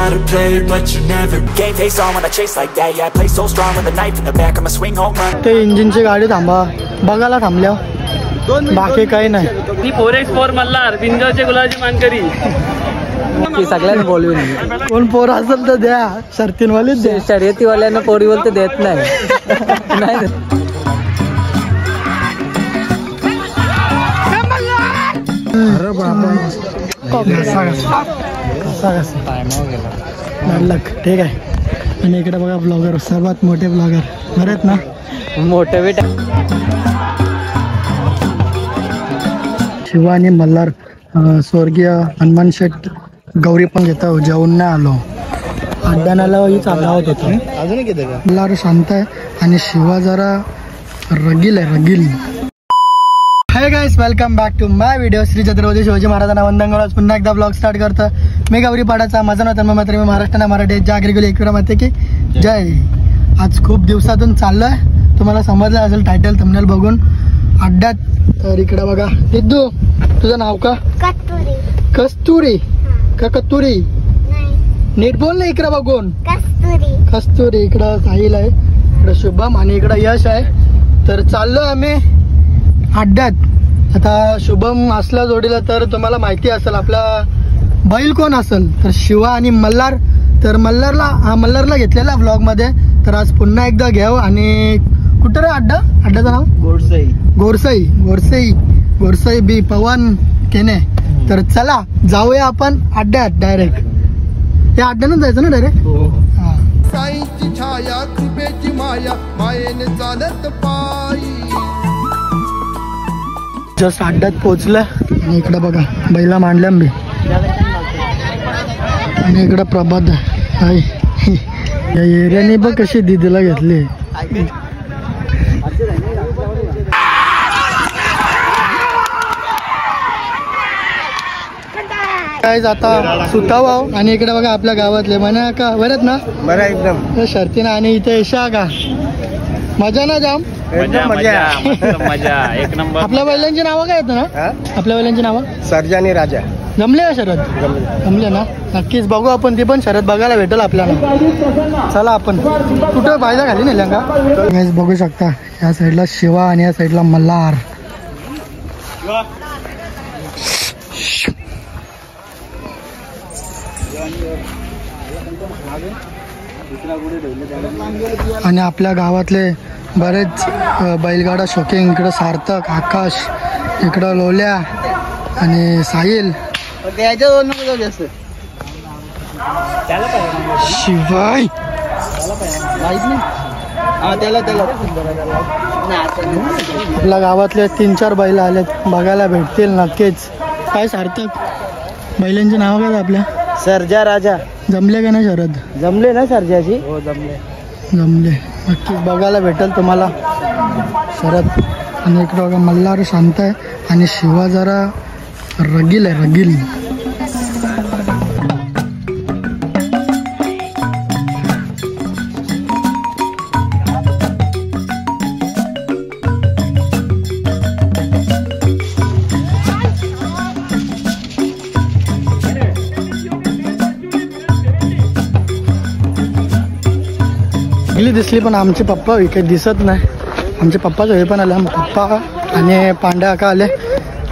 how to play, but you never. Game face on when I chase like that. Yeah, I play so strong with a knife in the back. I'ma swing home run. ते इंजिनची गाडी थांबा बघायला थांबल्या बाकी काही नाही. ती 4x4 Malhar बिंजोरचे गुलाबची मानकरी सगळ्यांनी बोलवून कोण पोर असेल तर द्या शर्तींवालीच द्या. शर्यतीवाल्यांना पोरी बोलते देत नाही. अरे बाबा ठीक आहे. आणि इकडे बघा ब्लॉगर सर्वात मोठे ब्लॉगर बरेच ना मोठे बेटा शिवा आणि मल्हार स्वर्गीय हनुमान शेठ गौरी पण घेता जेवून नाही आलो अड्ड्यानाला चालला होत होता. मल्हार शांत आहे आणि शिवा जरा रगील आहे रगील. Hi guys welcome back to my video. Shri Chhatrapati Shivaji महाराजांना वंदन करून पुन्हा एकदा ब्लॉग स्टार्ट करतो. मी गौरी पाडाचा माझा नाव तन्मय मात्र मी महाराष्ट्राला मराठी जागरी गेली एकविरा माते की जय. आज खूप दिवसातून चाललोय तुम्हाला समजलं असेल टायटल थंबनेल बघून अड्ड्यात. तर इकडे बघा सिद्धू तुझं नाव का? कस्तुरी का कस्तुरी नीट बोल ना इकडे बघून. कस्तुरी. इकडं साहिल आहे इकडं शुभम आणि इकडं यश आहे. तर चाललोय आम्ही अड्ड्यात. आता शुभम असला जोडीला तर तुम्हाला माहिती असेल आपला बैल कोण असेल तर शिवा आणि मल्हार. तर मल्हारला घेतलेला ब्लॉग मध्ये. तर आज पुन्हा एकदा घेऊ. आणि कुठं रे अड्ड्याचं नाव? गोरसाई बी पवन केने. तर चला जाऊया आपण अड्ड्यात डायरेक्ट. या अड्ड्यानं जायचं ना डायरेक्ट. साईची छाया कृपेची माया मायेने चालत पायी. जस्ट अड्ड्यात पोहोचलं आणि इकडे बघा बैला मांडल्या बी आणि इकडं प्रभात आहे. या एरियाने बघ कशी दिदीला घेतली. काय आता सुतावा. आणि इकडे बघा आपल्या गावातले म्हणा का बरंच ना बरं एकदम शर्तीनं. आणि इथे यशा का मजा ना जाम मजा एक नंबर. आपल्या बैलांची नावं काय येतं ना? आपल्या बैलांची नावं सर्जा आणि राजा जमले का शरद? जमले ना. नक्कीच बघू आपण ती पण शरद बघायला भेटेल आपल्याला. चला आपण कुठं बायला घाली नेल्या का बघू शकता. या साईडला शिवा आणि या साईडला मल्हार. आणि आपल्या गावातले बरेच बैलगाडा शौकीन. इकडं सार्थक, आकाश, इकडं लोल्या आणि साहिल. शिवाय आपल्या गावातले 3-4 बैल आलेत बघायला भेटतील नक्कीच. काय सार्थक बैलांची नाव काय आपल्या? सर्जा राजा. जमले का नाही शरद? जमले ना सर्जाची? हो जमले नक्कीच बघायला भेटेल तुम्हाला शरद. आणि इकडं बघा मल्हार शांत आहे आणि शिवा जरा रगील आहे रगील. दिसली पण आमचे पप्पा काही दिसत नाही. आमचे पप्पाच हे पण आले पप्पा आणि पांड्या काका आले.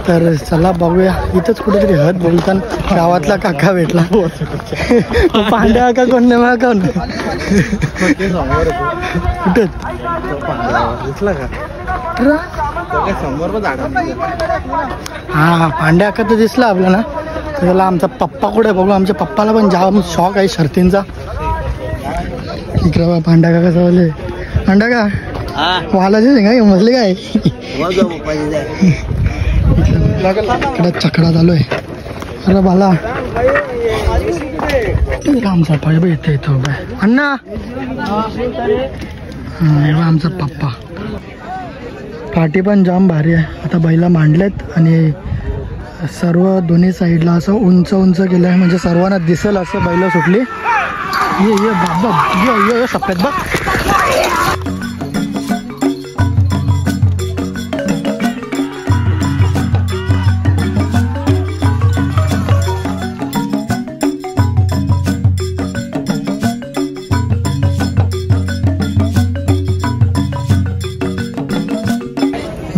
तर चला बघूया. इथंच कुठेतरी हद बोलताना गावातला काका भेटला. पांड्या काका कोण नाही का कुठे हा पांड्या काका तर दिसला आपल्याला. त्याला आमचा पप्पा कुठे बघू. आमच्या पप्पाला पण जाम शॉक आहे शर्तींचा. इकडे पांडा का कसं बोलले पांडा का वालाचे काय मजले काय इकडे चकडा चालू आहे. अरे बाला आमचा पाय येते इथं अण्णा. आमचा पप्पा. पाठी पण जाम भारी आहे. आता बैला मांडलेत आणि सर्व दोन्ही साईडला असं उंच उंच केलं आहे म्हणजे सर्वांना दिसेल असं बैला सुटली. ये बाबा ये सफेद बघ.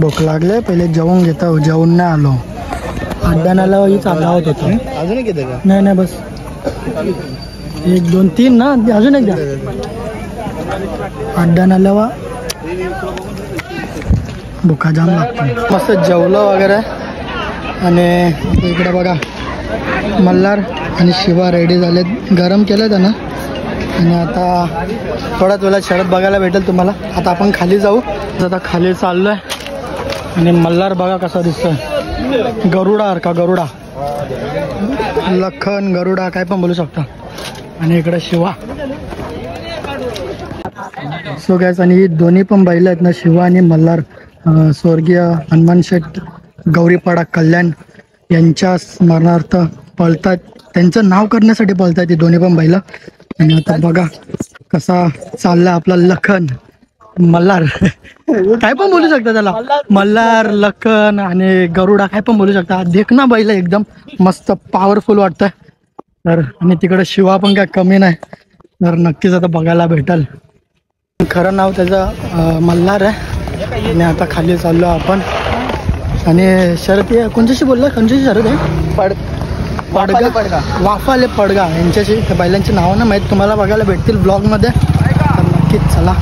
भूक लागले, पहिले जेवून घेतो. जेवून नाही आलो, अड्ड्यानाला चालला होता. अजून एक येतं का? नाही बस 1 2 3 ना, अजून एक द्या. अड्ड्यानाला भुका जाम लागतो. मस्त जेवलं वगैरे आणि इकडे बघा मल्हार आणि शिवा रेडी झालेत. गरम केलं त्यांना आणि आता थोड्याच वेळात शरद बघायला भेटेल तुम्हाला. आता आपण खाली जाऊ. आता खाली चाललोय आणि मल्हार बघा कसा दिसतोय, गरुडा का गरुडा, लखन गरुडा काय पण बोलू शकता. आणि इकडे शिवा. सो गाइस, आणि ही दोन्ही पण बैल आहेत ना, शिवा आणि मल्हार, स्वर्गीय हनुमान शेठ गौरीपाडा कल्याण यांच्या स्मरणार्थ पळतात. त्यांचं नाव करण्यासाठी पळतात ही दोन्ही पण बैल. आणि आता बघा कसा चालला आपला लखन मल्हार काय पण बोलू शकता त्याला, मल्हार लखन आणि गरुडा काय पण बोलू शकता. देखना बैल एकदम मस्त पॉवरफुल वाटतंय. तर आणि तिकडे शिवा पण काय कमी नाही, तर नक्कीच आता बघायला भेटल. खरं नाव त्याचं मल्हार आहे. आणि आता खाली चाललो आपण. आणि शरद कोणच्याशी बोलला, कोणच्याशी शरद आहे? पडगा वाफाले पडगा यांच्याशी. बैलांची नावं ना माहीत, तुम्हाला बघायला भेटतील ब्लॉगमध्ये. तर नक्कीच चला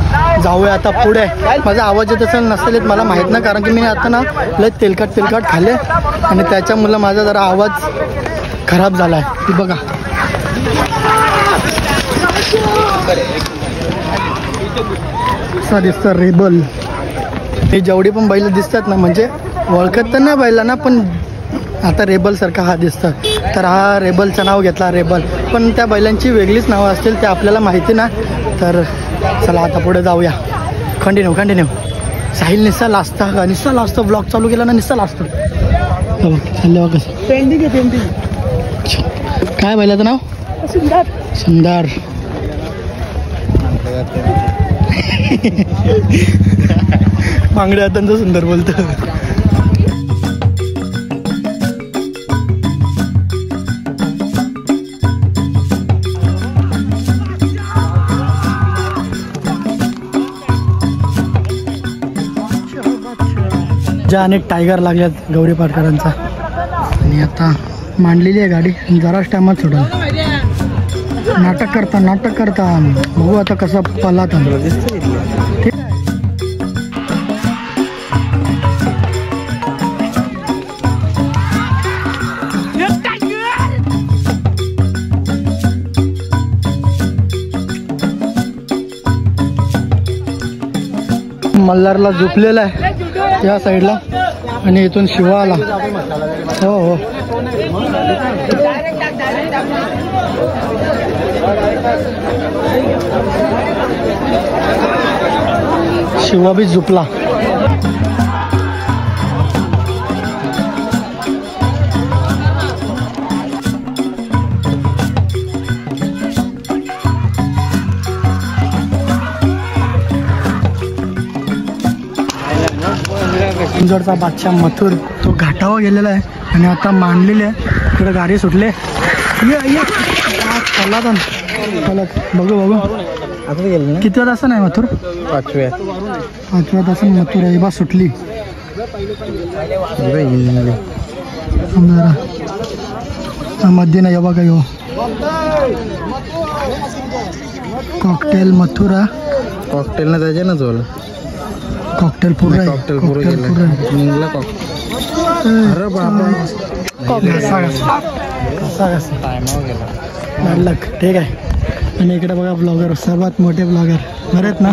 जाऊया आता पुढे. माझा आवाज येत असेल नसेल येत मला माहीत नाही, कारण की मी आता ना लय तेलकट खाल्ले आणि त्याच्यामुळं माझा जरा आवाज खराब झाला आहे. ती बघा असा दिसतं रेबल. हे जेवढी पण बैल दिसतात ना, म्हणजे ओळखत तर नाही बैलांना, पण आता रेबल सारखा हा दिसतं. तर हा रेबलचं नाव घेतला रेबल, पण त्या बैलांची वेगळीच नावं असतील ते आपल्याला माहिती ना. तर चला आता पुढे जाऊया. कंटिन्यू साहिल निस्सा लाजता ब्लॉग चालू केला ना, निस्सा लाजतो. चाललं कसं पेंडिंग काय बैलाचं नाव? सुंदर. बांगड्या हातांचं सुंदर बोलतं. ज्या अनेक टायगर लागल्यात गौरी पाटकरांचा. आणि आता मांडलेली आहे गाडी, जराच टायमात सोडून नाटक करता बघू आता कसं पलात. ठीक आहे. मल्हारला झोपलेला आहे या साईडला आणि इथून शिवा आला. हो शिवा बी झोपला. इंदोरचा बादशाह मथुर तो घाटावर गेलेला आहे आणि आता मांडलेले आहे. इकडे गाडी सुटले. बघू आता गेले ना. किती तास नाही मथुर? 5व्या तास मथुर आहे बा सुटली. मध्ये नाही बघा यो कॉकटेल मथुरा. कॉकटेल ना जायचे ना जोल. कॉकटेल पूर्ण निघला. अरे बाबा ठीक आहे. आणि इकडे बघा ब्लॉगर, सर्वात मोठे ब्लॉगर बरेच ना.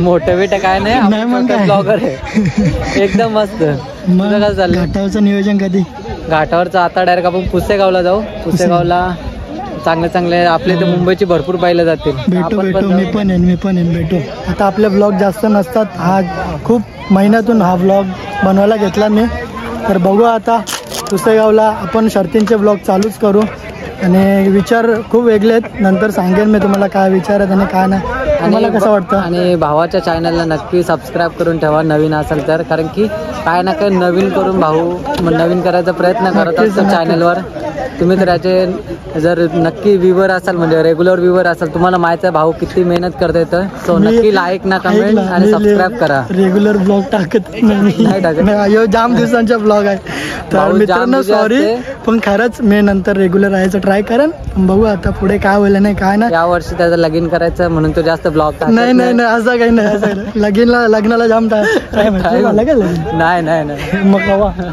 मोठे बेटे काय नाही मग ब्लॉगर आहे एकदम मस्त. मग घाटावरचं नियोजन कधी? घाटावरचं आता डायरेक्ट आपण पुसेगावला जाऊ. पुसेगावला चांगले आपले तर मुंबईची भरपूर पाहिलं जातील. भेटू मी पण येईन भेटू. आता आपले ब्लॉग जास्त नसतात. हा खूप महिन्यातून हा ब्लॉग बनवायला घेतला मी. तर बघू आता पुसेगावला आपण शर्तींचे ब्लॉग चालूच करू. आणि विचार खूप वेगळे आहेत, नंतर सांगेन मी तुम्हाला काय विचार आहेत आणि काय नाही. तुम्हाला कसं वाटतं? आणि भावाच्या चॅनलला नक्की सबस्क्राईब करून ठेवा नवीन असेल तर, कारण की काय ना काय नवीन करून भाऊ नवीन करायचा प्रयत्न करत असतो चॅनलवर. तुम्ही तर याचे जर नक्की व्ह्यूवर असाल म्हणजे रेग्युलर व्ह्यूवर असाल, तुम्हाला माहिती आहे भाऊ किती मेहनत करता येतं. सो नक्की लाईक ना कमेंट आणि सबस्क्राईब करा. रेग्युलर ब्लॉग टाकत नाही टाकत, जाम दिवसांचा ब्लॉग आहे. तर मित्रांनो सॉरी, पण खरंच मी नंतर रेग्युलर राहायचं ट्राय करेन. बघू आता पुढे काय होईल नाही काय नाही. या वर्षी त्याचं लगीन करायचं म्हणून तो जास्त ब्लॉग नाही नाही नाही असं काही नाही, असं लग्नाला जाम नाही नाही मग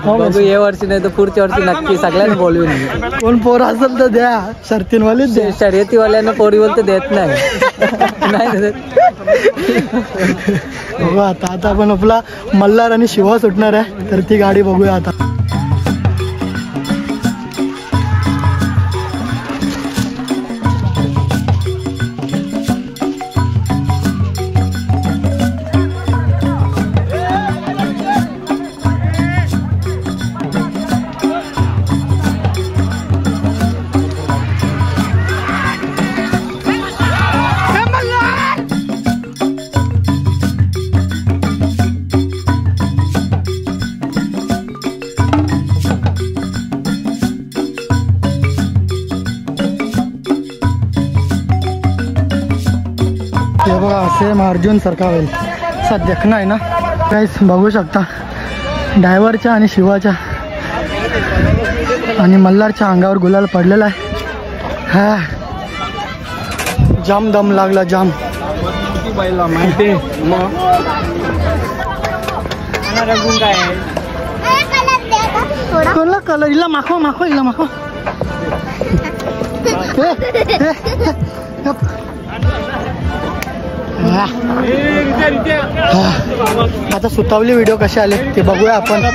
बघू या वर्षी नाही तर पुढच्या वर्षी नक्की सगळ्यांना बोलवीन. कोण पोर असेल तर द्या, शर्तींवालीच द्या. शर्यतीवाल्यांना पोरी बोलते देत नाही. बघू आता आपण आपला मल्हार आणि शिवा सुटणार आहे, तर ती गाडी बघूया आता. हे बघा सेम अर्जुन सारखा होईल असा देखणं आहे ना काहीच. बघू शकता ड्रायव्हरच्या आणि शिवाच्या आणि मल्हारच्या अंगावर गुलाल पडलेला आहे. हा जाम दम लागला जाम. माहिती कोणला कलर इला माखो इला माखो. आता सुतावली व्हिडिओ कसे आले ते बघूया आपण.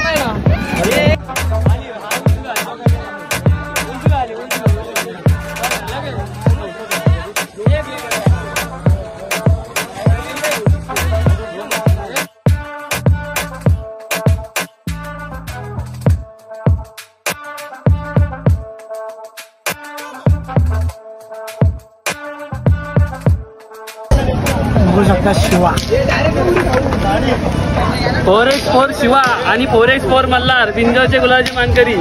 बघू शकता शिवा 4x4 शिवा आणि 4x4 मल्हार बिंजोचे गुलाबी मानकरी.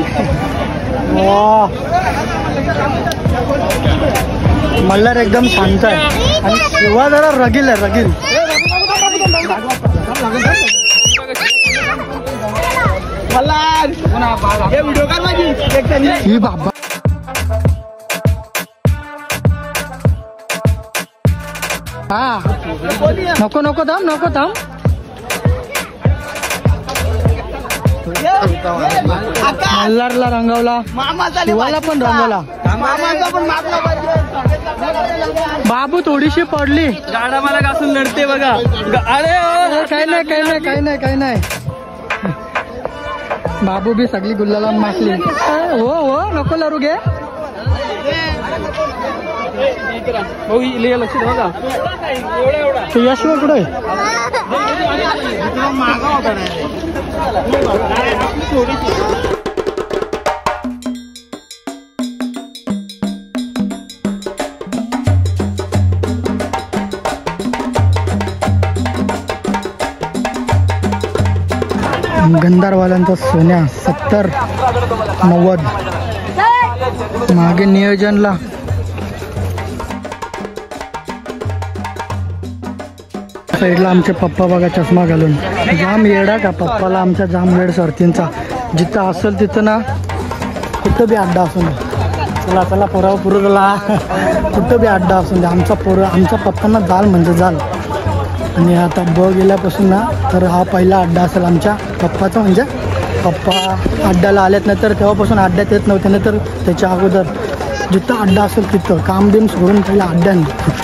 मल्हार एकदम शांत आहे आणि शिवा जरा रगील आहे रगील. ही बाबा हा नको नको थांब नको थांब. मल्हारला रंगवला, शिवाला पण रंगवला. बाबू थोडीशी पडली, गाडा मला घासून लढते बघा. अरे काही नाही. बाबू बी सगळी गुल्लाला मारली. हो नको लरू घे. लक्ष बघा तू यशवर कुठे गंधारवाल्यांचा सोन्या 70-90 मागे नियोजनला. साईडला आमचे पप्पा बघा चष्मा घालून. जाम येडा का पप्पाला आमच्या जाम वेळ सर्तींचा. जिथं असेल तिथं ना कुठं बी अड्डा असून चला चला पुरवला कुठं बी अड्डा असून दे आमच्या पप्पांना जाल म्हणजे जाल. आणि आता गेल्यापासून ना तर हा पहिला अड्डा असेल आमच्या पप्पाचा. म्हणजे पप्पा अड्ड्याला आलेत नाही तर तेव्हापासून अड्ड्यात येत नव्हते, नाही तर त्याच्या अगोदर जिथं अड्डा असेल तिथं काम बिम सोडून पहिला अड्ड्याने.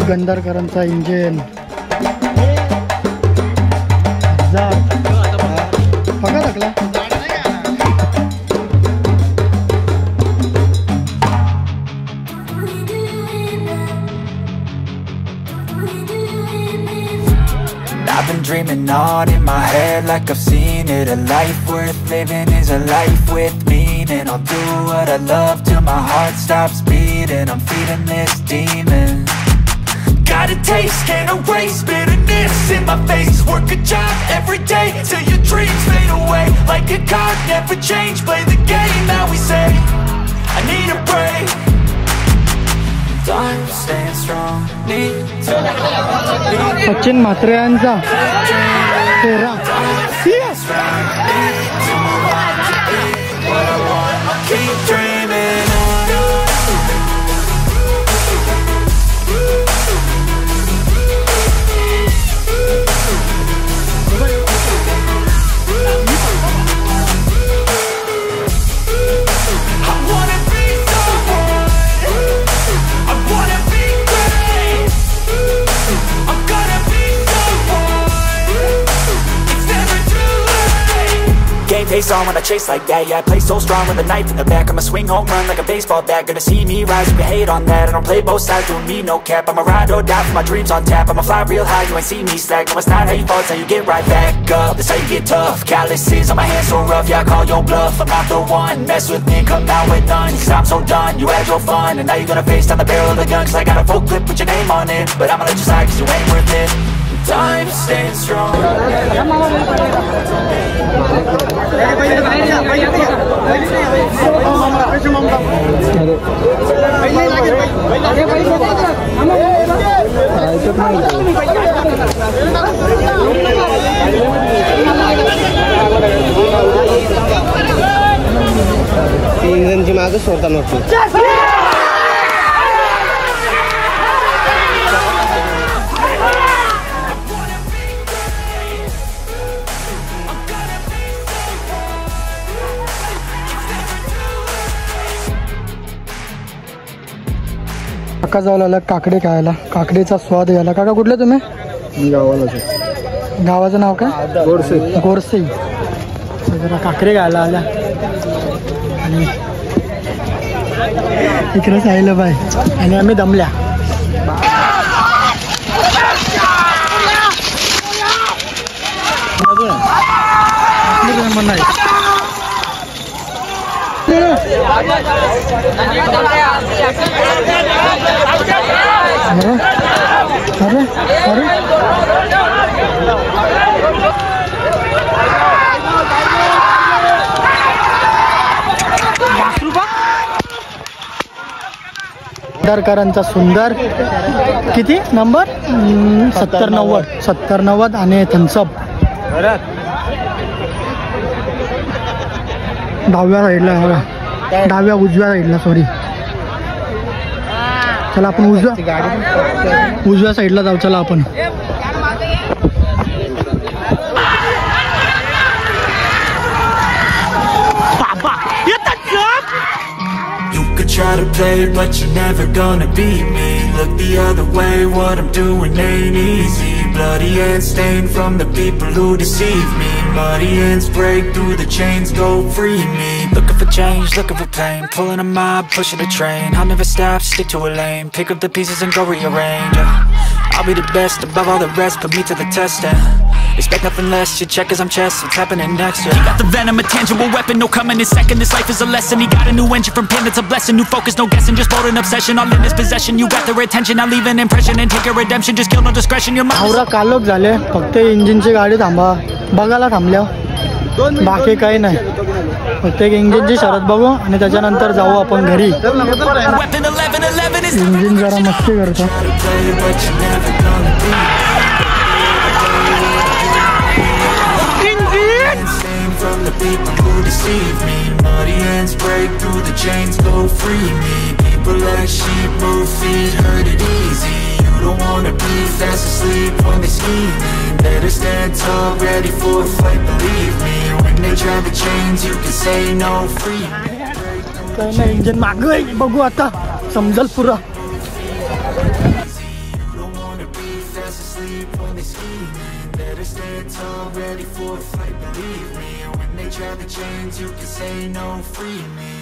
गंधारकरांचा इंजिन बघा लागला. I've been dreaming on in my head like I've seen it. A life worth living is a life with meaning. I'll do what I love till my heart stops beating. I'm feeding this demon. Got a taste, can't erase bitterness in my face. Work a job every day till your dreams fade away. Like a card, never change, play the game that we say. I need a break. I'm staying strong, need to Sachin Mhatre यांचा तेरा keep dreaming. Face on when I chase like that. Yeah, I play so strong with a knife in the back. I'ma swing home run like a baseball bat. Gonna see me rise, you can hate on that. I don't play both sides, doing me no cap. I'ma ride or die for my dreams on tap. I'ma fly real high, you ain't see me slack. No, it's not how you fall, it's how you get right back up. That's how you get tough. Calluses on my hands so rough, yeah, I call your bluff. I'm not the one, mess with me, come out with none. Cause I'm so done, you had your fun. And now you're gonna face down the barrel of the gun. Cause I got a full clip with your name on it. But I'ma let you slide cause you ain't worth it. Time staying strong. इंग्लंडची मागे सोडता नव्हती. काका जाऊ लागला काकडे खायला. काकडीचा स्वाद घ्यायला. काका कुठले तुम्ही? गावाचं नाव काय? गोरसे. गोरसे. जरा काकडे खायला आल्या आणि इकडे साहिलं बाय आणि आम्ही दमल्या. नाही अरे अरे गंधारकरांचा सुंदर किती नंबर 70-90 आणि थम्सअप 10व्या साईडला बघा. 10व्या उजव्या साईडला सॉरी. चला आपण उजव्या साईडला जाऊ. चला आपण Try to play, but you're never gonna beat me. Look the other way, what I'm doing ain't easy. Bloody hands stained from the people who deceive me. Muddy hands break through the chains, go free me. Looking for change, looking for pain. Pulling a mob, pushing a train. I'll never stop, stick to a lane. Pick up the pieces and go rearrange. I'll be the best above all the rest, put me to the test and expect nothing less, your check is I'm chess, what's happening next, yeah. He got the venom, a tangible weapon, no coming in second. This life is a lesson, he got a new engine from pain, it's a blessing. New focus, no guessing, just load an obsession. All in his possession, you got their attention. I'll leave an impression and take a redemption. Just kill no discretion, your mind. आवरा कालोख झाले. फक्त इंजिनची गाडी थांबा बघायला थांबल्या. बाकी काही नाही. फक्त एक इंजिनची शरद बघू आणि त्याच्यानंतर जाऊ आपण घरी. इंजिन जरा मस्ती करतो. From the people who deceive me. Muddy hands break through the chains, go free me. People like sheep move feet, hurt it easy. You don't wanna be fast asleep when they scheming. Better stand tall, ready for a fight, believe me. When they try the chains, you can say no, free me. Engine मागे बघू आता समजल पुरा. sleep when they scheming. Better stand tall, ready for a fight, believe me. When they try to change, you can say no, free me.